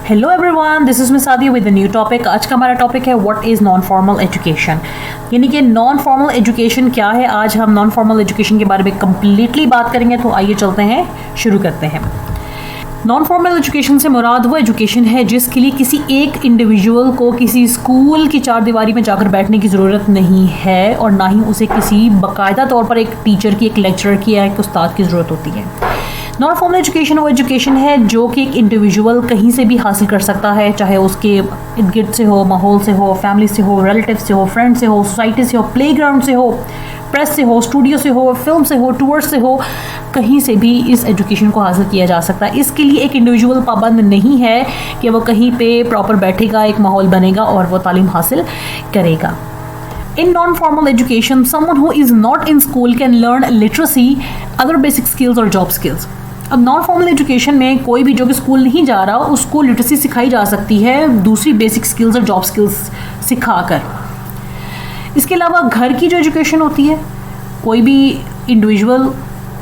Hello everyone, this is miss Sadia with a new topic. आज का हमारा टॉपिक है what is non formal education, यानी कि नॉन फॉर्मल एजुकेशन क्या है। आज हम नॉन फॉर्मल एजुकेशन के बारे में कम्प्लीटली बात करेंगे, तो आइए चलते हैं, शुरू करते हैं। नॉन फॉर्मल एजुकेशन से मुराद वो एजुकेशन है जिसके लिए किसी एक इंडिविजुअल को किसी स्कूल की चार दीवारी में जाकर बैठने की ज़रूरत नहीं है, और ना ही उसे किसी बाकायदा तौर पर एक टीचर की, एक लेक्चरर की या एक उस्ताद की ज़रूरत होती है। नॉन फॉर्मल एजुकेशन वो एजुकेशन है जो कि एक इंडिविजुअल कहीं से भी हासिल कर सकता है, चाहे उसके इर्द गिर्द से हो, माहौल से हो, फैमिली से हो, रिलेटिव से हो, फ्रेंड से हो, सोसाइटी से हो, प्लेग्राउंड से हो, प्रेस से हो, स्टूडियो से हो, फिल्म से हो, टूर से हो, कहीं से भी इस एजुकेशन को हासिल किया जा सकता है। इसके लिए एक इंडिविजुअल पाबंद नहीं है कि वो कहीं पे प्रॉपर बैठेगा, एक माहौल बनेगा और वो तालीम हासिल करेगा। In non-formal education, someone who is not in school can learn literacy, other basic skills और job skills. अब नॉन फॉर्मल एजुकेशन में कोई भी जो कि स्कूल नहीं जा रहा उसको लिटरेसी सिखाई जा सकती है दूसरी बेसिक स्किल्स और जॉब स्किल्स सिखाकर। इसके अलावा घर की जो एजुकेशन होती है, कोई भी इंडिविजुअल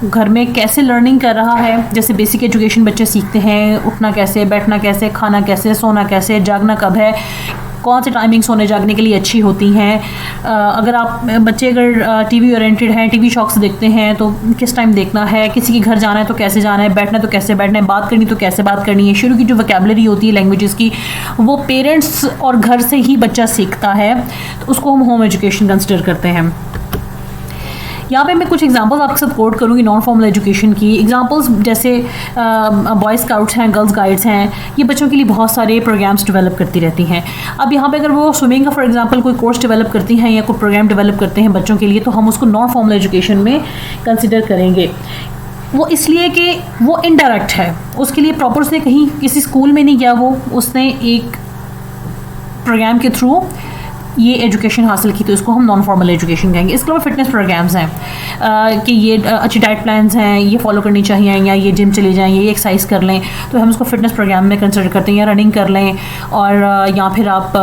घर में कैसे लर्निंग कर रहा है, जैसे बेसिक एजुकेशन बच्चे सीखते हैं, उठना कैसे, बैठना कैसे, खाना कैसे, सोना कैसे, जागना कब है, कौन से टाइमिंग सोने जागने के लिए अच्छी होती हैं। अगर आप बच्चे अगर टीवी ओरिएंटेड हैं, टीवी शौक से देखते हैं, तो किस टाइम देखना है, किसी के घर जाना है तो कैसे जाना है, बैठना तो कैसे बैठना है, बात करनी तो कैसे बात करनी है। शुरू की जो वोकैबुलरी होती है लैंग्वेजेस की, वो पेरेंट्स और घर से ही बच्चा सीखता है, तो उसको हम होम एजुकेशन कंसिडर करते हैं। यहाँ पे मैं कुछ एग्जांपल्स आपके साथ कोट करूँगी नॉन फॉर्मल एजुकेशन की। एग्जांपल्स जैसे बॉय स्काउट्स हैं, गर्ल्स गाइड्स हैं, ये बच्चों के लिए बहुत सारे प्रोग्राम्स डेवलप करती रहती हैं। अब यहाँ पे अगर वो स्विमिंग का फॉर एग्जांपल कोई कोर्स डेवलप करती हैं या कोई प्रोग्राम डेवलप करते हैं बच्चों के लिए, तो हम उसको नॉन फॉर्मल एजुकेशन में कंसिडर करेंगे। वो इसलिए कि वो इनडायरेक्ट है, उसके लिए प्रॉपर उसने कहीं किसी स्कूल में नहीं गया, वो उसने एक प्रोग्राम के थ्रू ये एजुकेशन हासिल की, तो इसको हम नॉन फॉर्मल एजुकेशन कहेंगे। इसके अलावा फिटनेस प्रोग्राम्स हैं कि ये अच्छी डाइट प्लान्स हैं, ये फॉलो करनी चाहिए, या ये जिम चले जाएँ, ये एक्सरसाइज कर लें, तो हम उसको फिटनेस प्रोग्राम में कंसिडर करते हैं, या रनिंग कर लें। और या फिर आप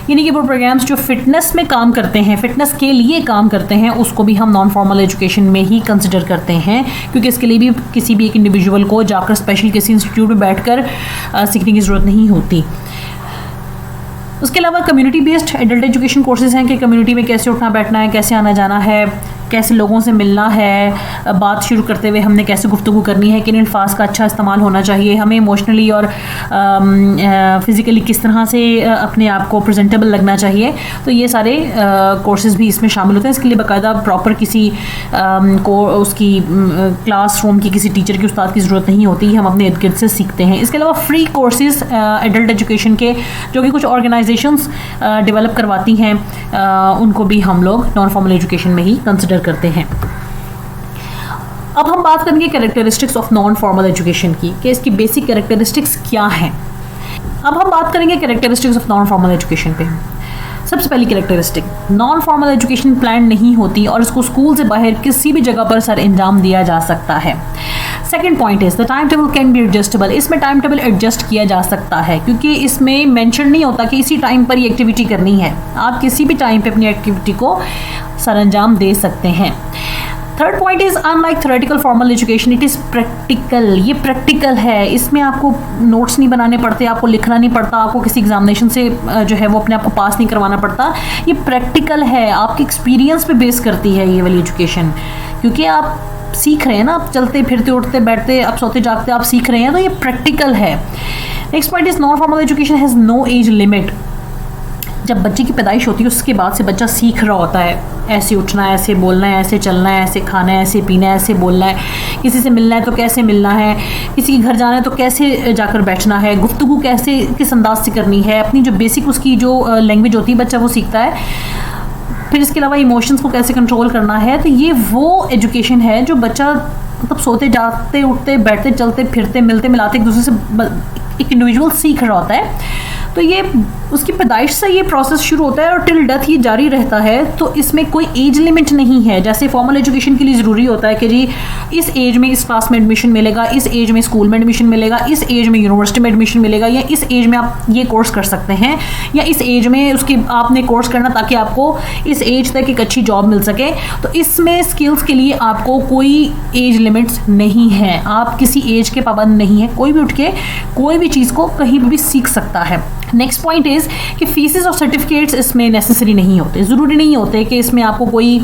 यानी कि वो प्रोग्राम्स जो फिटनेस में काम करते हैं, फिटनेस के लिए काम करते हैं, उसको भी हम नॉन फॉर्मल एजुकेशन में ही कंसिडर करते हैं, क्योंकि इसके लिए भी किसी भी एक इंडिविजुअल को जाकर स्पेशल किसी इंस्टीट्यूट में बैठकर सीखने की ज़रूरत नहीं होती। उसके अलावा community based adult education courses हैं कि कम्युनिटी में कैसे उठना बैठना है, कैसे आना जाना है, कैसे लोगों से मिलना है, बात शुरू करते हुए हमने कैसे गुफ्तगू करनी है, किन अल्फाज का अच्छा इस्तेमाल होना चाहिए, हमें इमोशनली और फिज़िकली किस तरह से अपने आप को प्रेजेंटेबल लगना चाहिए। तो ये सारे कोर्सेज भी इसमें शामिल होते हैं। इसके लिए बाकायदा प्रॉपर किसी को उसकी क्लासरूम की किसी टीचर की, उस्ताद की ज़रूरत नहीं होती, हम अपने इर्द गिर्द से सीखते हैं। इसके अलावा फ्री कोर्सेज एडल्ट एजुकेशन के जो कि कुछ ऑर्गेनाइजेशंस डेवलप करवाती हैं, उनको भी हम लोग नॉन फॉर्मल एजुकेशन में ही कंसिडर करते हैं। अब हम बात करेंगे characteristics of non formal education की, कि इसकी बेसिक कैरेक्टरिस्टिक्स क्या हैं। अब हम बात करेंगे characteristics of non formal education पे। सबसे पहली characteristic, non formal education plan नहीं होती और इसको स्कूल से बाहर किसी भी जगह पर सर अंजाम दिया जा सकता है। Second point is the time table can be adjustable. इसमें टाइम टेबल एडजस्ट किया जा सकता है, क्योंकि इसमें मेंशन नहीं होता कि इसी टाइम पर ये एक्टिविटी करनी है, आप किसी भी टाइम पे अपनी एक्टिविटी को सरअंजाम दे सकते हैं। Third point is unlike theoretical formal education, it is practical. ये प्रैक्टिकल है, इसमें आपको नोट्स नहीं बनाने पड़ते, आपको लिखना नहीं पड़ता, आपको किसी एग्जामिनेशन से जो है वो अपने आप को पास नहीं करवाना पड़ता। ये प्रैक्टिकल है, आपके एक्सपीरियंस पे बेस करती है ये वाली एजुकेशन, क्योंकि आप सीख रहे हैं ना, आप चलते फिरते उठते बैठते, आप सोते जागते आप सीख रहे हैं, तो ये प्रैक्टिकल है। Next point is non formal education has no age limit. जब बच्चे की पैदाइश होती है उसके बाद से बच्चा सीख रहा होता है, ऐसे उठना है, ऐसे बोलना है, ऐसे चलना है, ऐसे खाना है, ऐसे पीना है, ऐसे बोलना है, किसी से मिलना है तो कैसे मिलना है, किसी के घर जाना है तो कैसे जाकर बैठना है, गुफ्तगू कैसे किस अंदाज से करनी है, अपनी जो बेसिक उसकी जो लैंग्वेज होती है बच्चा वो सीखता है। फिर इसके अलावा इमोशंस को कैसे कंट्रोल करना है। तो ये वो एजुकेशन है जो बच्चा मतलब सोते जागते उठते बैठते चलते फिरते मिलते मिलाते एक दूसरे से एक इंडिविजुअल सीख रहा होता है। तो ये उसकी पैदाइश से ये प्रोसेस शुरू होता है और टिल डेथ ये जारी रहता है। तो इसमें कोई एज लिमिट नहीं है। जैसे फॉर्मल एजुकेशन के लिए ज़रूरी होता है कि जी इस एज में इस क्लास में एडमिशन मिलेगा, इस एज में स्कूल में एडमिशन मिलेगा, इस एज में यूनिवर्सिटी में एडमिशन मिलेगा, या इस एज में आप ये कोर्स कर सकते हैं, या इस एज में उसके आपने कोर्स करना ताकि आपको इस एज तक एक अच्छी जॉब मिल सके। तो इसमें स्किल्स के लिए आपको कोई एज लिमिट्स नहीं है, आप किसी एज के पाबंद नहीं है, कोई भी उठ के कोई भी चीज़ को कहीं भी सीख सकता है। नेक्स्ट पॉइंट इज़ कि फीसेस और सर्टिफिकेट्स इसमें नेसेसरी नहीं होते, ज़रूरी नहीं होते कि इसमें आपको कोई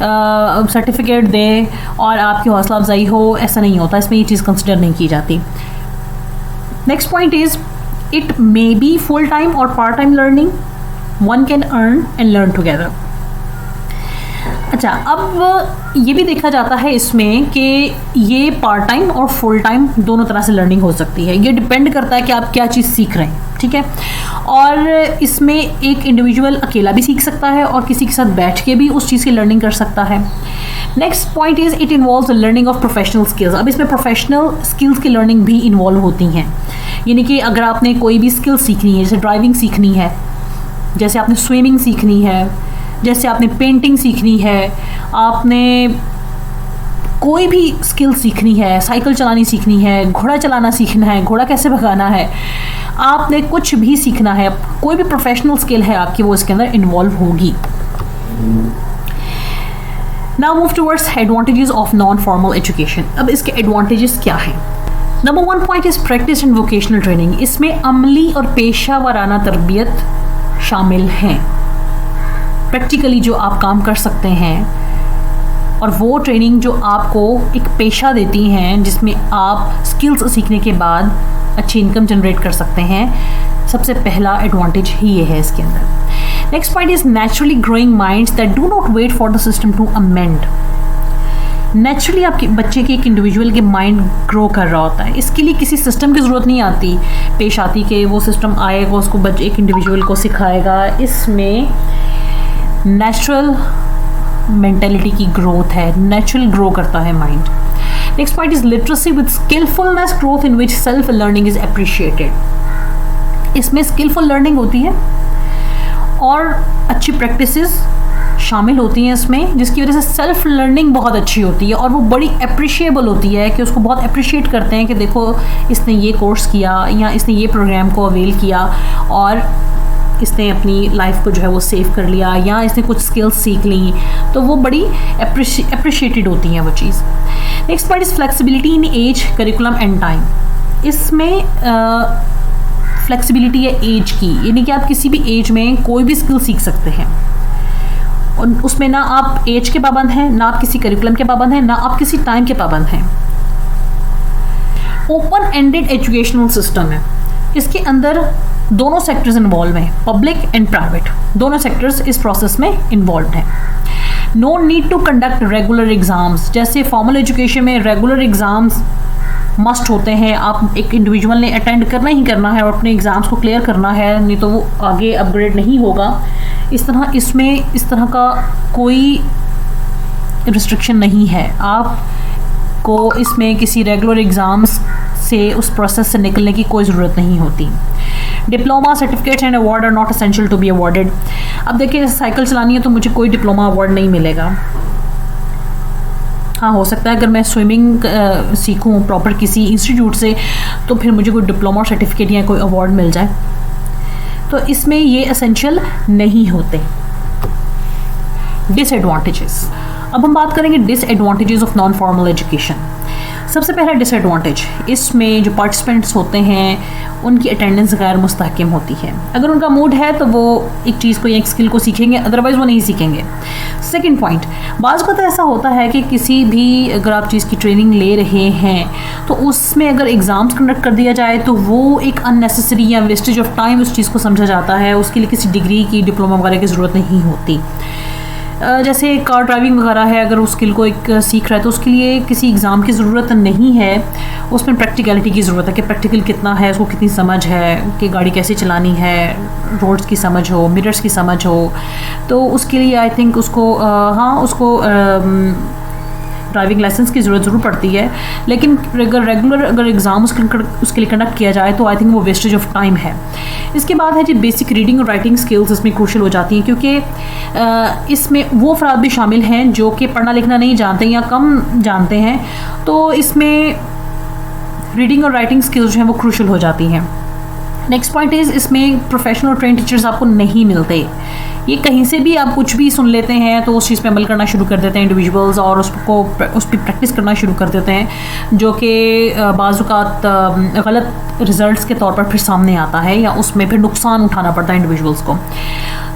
सर्टिफिकेट दे और आपकी हौसला अफजाई हो, ऐसा नहीं होता, इसमें ये चीज़ कंसिडर नहीं की जाती। Next point is it may be full time और part time learning, one can earn and learn together. अच्छा, अब ये भी देखा जाता है इसमें कि ये पार्ट टाइम और फुल टाइम दोनों तरह से लर्निंग हो सकती है। ये डिपेंड करता है कि आप क्या चीज़ सीख रहे हैं, ठीक है। और इसमें एक इंडिविजुअल अकेला भी सीख सकता है और किसी के साथ बैठ के भी उस चीज़ की लर्निंग कर सकता है। Next point is it involves learning of professional skills. अब इसमें प्रोफेशनल स्किल्स की लर्निंग भी इन्वॉल्व होती हैं, यानी कि अगर आपने कोई भी स्किल सीखनी है, जैसे ड्राइविंग सीखनी है, जैसे आपने स्विमिंग सीखनी है, जैसे आपने पेंटिंग सीखनी है, आपने कोई भी स्किल सीखनी है, साइकिल चलानी सीखनी है, घोड़ा चलाना सीखना है, घोड़ा कैसे भगाना है, आपने कुछ भी सीखना है, कोई भी प्रोफेशनल स्किल है आपकी, वो इसके अंदर इन्वॉल्व होगी। Now move towards advantages of non formal education. अब इसके एडवांटेजेस क्या हैं? Number 1 point is practice and vocational training. इसमें अमली और पेशा वाराना तरबियत शामिल हैं। प्रैक्टिकली जो आप काम कर सकते हैं, और वो ट्रेनिंग जो आपको एक पेशा देती हैं जिसमें आप स्किल्स सीखने के बाद अच्छी इनकम जनरेट कर सकते हैं। सबसे पहला एडवांटेज ही ये है इसके अंदर। Next point is naturally growing minds that do not wait for the system to amend. Naturally आपके बच्चे के एक इंडिविजुअल के माइंड ग्रो कर रहा होता है, इसके लिए किसी सिस्टम की ज़रूरत नहीं आती, पेश आती कि वो सिस्टम आएगा उसको बच्चे एक इंडिविजुअल को सिखाएगा। इसमें नेचुरल मेंटेलिटी की ग्रोथ है, नेचुरल ग्रो करता है mind. Next point is literacy with skillfulness growth in which self learning is appreciated. इसमें स्किलफुल लर्निंग होती है और अच्छी प्रैक्टिसेस शामिल होती हैं इसमें, जिसकी वजह से सेल्फ लर्निंग बहुत अच्छी होती है और वो बड़ी अप्रिशिएबल होती है कि उसको बहुत अप्रिशिएट करते हैं कि देखो इसने ये कोर्स किया या इसने ये प्रोग्राम को अवेल किया और इसने अपनी लाइफ को जो है वो सेव कर लिया या इसने कुछ स्किल्स सीख ली, तो वो बड़ी अप्रिशिएटेड होती हैं वो चीज़। Next point is flexibility in age, curriculum and time. इसमें फ्लेक्सिबिलिटी है एज की, यानी कि आप किसी भी एज में कोई भी स्किल सीख सकते हैं और उसमें ना आप एज के पाबंद हैं, ना आप किसी करिकुलम के पाबंद हैं, ना आप किसी टाइम के पाबंद हैं। ओपन एंडेड एजुकेशनल सिस्टम है, इसके अंदर दोनों सेक्टर्स इन्वॉल्व हैं, पब्लिक एंड प्राइवेट, दोनों सेक्टर्स इस प्रोसेस में इन्वॉल्व हैं। No need to conduct regular exams. जैसे फॉर्मल एजुकेशन में रेगुलर एग्ज़ाम्स मस्ट होते हैं, आप एक इंडिविजुअल ने अटेंड करना ही करना है और अपने एग्ज़ाम्स को क्लियर करना है, नहीं तो वो आगे अपग्रेड नहीं होगा। इस तरह इसमें इस तरह का कोई रिस्ट्रिक्शन नहीं है, आपको इसमें किसी रेगुलर एग्ज़ाम्स से उस प्रोसेस से निकलने की कोई ज़रूरत नहीं होती। Diploma certificate and award are not essential to be awarded. अब देखिए साइकिल चलानी है तो मुझे कोई डिप्लोमा अवार्ड नहीं मिलेगा। हाँ, हो सकता है अगर मैं स्विमिंग सीखूं प्रॉपर किसी इंस्टीट्यूट से तो फिर मुझे कोई डिप्लोमा सर्टिफिकेट या कोई अवार्ड मिल जाए, तो इसमें ये एसेंशियल नहीं होते। डिसएडवांटेजेस। अब हम बात करेंगे disadvantages of non formal education. सबसे पहला डिसएडवांटेज, इसमें जो पार्टिसिपेंट्स होते हैं उनकी अटेंडेंस गैर मुस्तहकम होती है। अगर उनका मूड है तो वो एक चीज़ को या एक स्किल को सीखेंगे, अदरवाइज़ वो नहीं सीखेंगे। सेकंड पॉइंट, बाज़ को तो ऐसा होता है कि किसी भी अगर आप चीज़ की ट्रेनिंग ले रहे हैं तो उसमें अगर एग्ज़ाम्स कंडक्ट कर दिया जाए तो वो एक अननेसेसरी या वेस्टेज ऑफ टाइम उस चीज़ को समझा जाता है, उसके लिए किसी डिग्री की डिप्लोमा वगैरह की ज़रूरत नहीं होती। जैसे कार ड्राइविंग वगैरह है, अगर उस स्किल को एक सीख रहा है तो उसके लिए किसी एग्ज़ाम की ज़रूरत नहीं है, उसमें प्रैक्टिकलिटी की ज़रूरत है कि प्रैक्टिकल कितना है, उसको कितनी समझ है कि गाड़ी कैसे चलानी है, रोड्स की समझ हो, मिरर्स की समझ हो, तो उसके लिए आई थिंक उसको ड्राइविंग लाइसेंस की ज़रूरत ज़रूर पड़ती है, लेकिन अगर एग्ज़ाम उसके लिए कंडक्ट किया जाए तो आई थिंक वो वेस्टेज ऑफ टाइम है। इसके बाद है जी बेसिक रीडिंग और राइटिंग स्किल्स इसमें क्रूशल हो जाती हैं, क्योंकि इसमें वो अफराद भी शामिल हैं जो कि पढ़ना लिखना नहीं जानते या कम जानते हैं, तो इसमें रीडिंग और राइटिंग स्किल्स जो हैं वो क्रूशल हो जाती हैं। नेक्स्ट पॉइंट इज़ इसमें प्रोफेशनल ट्रेन टीचर्स आपको नहीं मिलते। ये कहीं से भी आप कुछ भी सुन लेते हैं तो उस चीज़ पे अमल करना शुरू कर देते हैं इंडिविजुअल्स, और उस पर प्रैक्टिस करना शुरू कर देते हैं, जो कि बाज़ औक़ात गलत रिजल्ट्स के तौर पर फिर सामने आता है, या उसमें फिर नुकसान उठाना पड़ता है इंडिविजुअल्स को।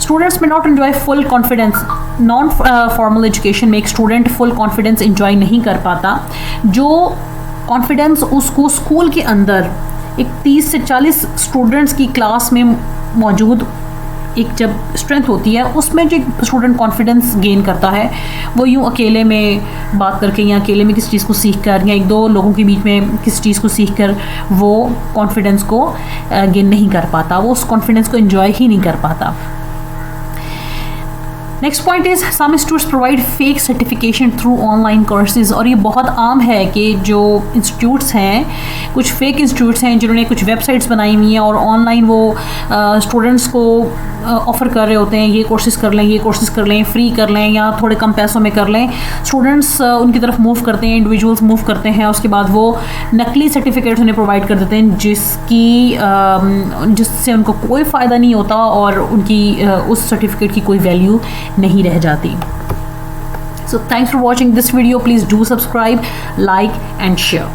स्टूडेंट्स में not enjoy full confidence. Non formal education में एक स्टूडेंट फुल कॉन्फिडेंस इंजॉय नहीं कर पाता। जो कॉन्फिडेंस उसको स्कूल के अंदर एक 30 से 40 स्टूडेंट्स की क्लास में मौजूद एक जब स्ट्रेंथ होती है, उसमें जो स्टूडेंट कॉन्फिडेंस गेन करता है वो यूँ अकेले में बात करके या अकेले में किसी चीज़ को सीख कर या एक दो लोगों के बीच में किसी चीज़ को सीख कर वो कॉन्फिडेंस को गेन नहीं कर पाता, वो उस कॉन्फिडेंस को एंजॉय ही नहीं कर पाता। Next point is some institutes provide fake certification through online courses. और ये बहुत आम है कि जो इंस्टीट्यूट्स हैं, कुछ फेक इंस्टीट्यूट्स हैं जिन्होंने कुछ वेबसाइट्स बनाई हुई हैं और ऑनलाइन वो स्टूडेंट्स को ऑफ़र कर रहे होते हैं, ये कोर्सेज़ कर लें, ये कोर्सेज़ कर लें, फ्री कर लें या थोड़े कम पैसों में कर लें। स्टूडेंट्स उनकी तरफ मूव करते हैं, इंडिविजुअल्स मूव करते हैं, उसके बाद वो नकली सर्टिफिकेट्स उन्हें प्रोवाइड कर देते हैं जिससे उनको कोई फ़ायदा नहीं होता और उनकी उस सर्टिफिकेट की कोई वैल्यू नहीं रह जाती। So thanks for watching this video. Please do subscribe, like and share.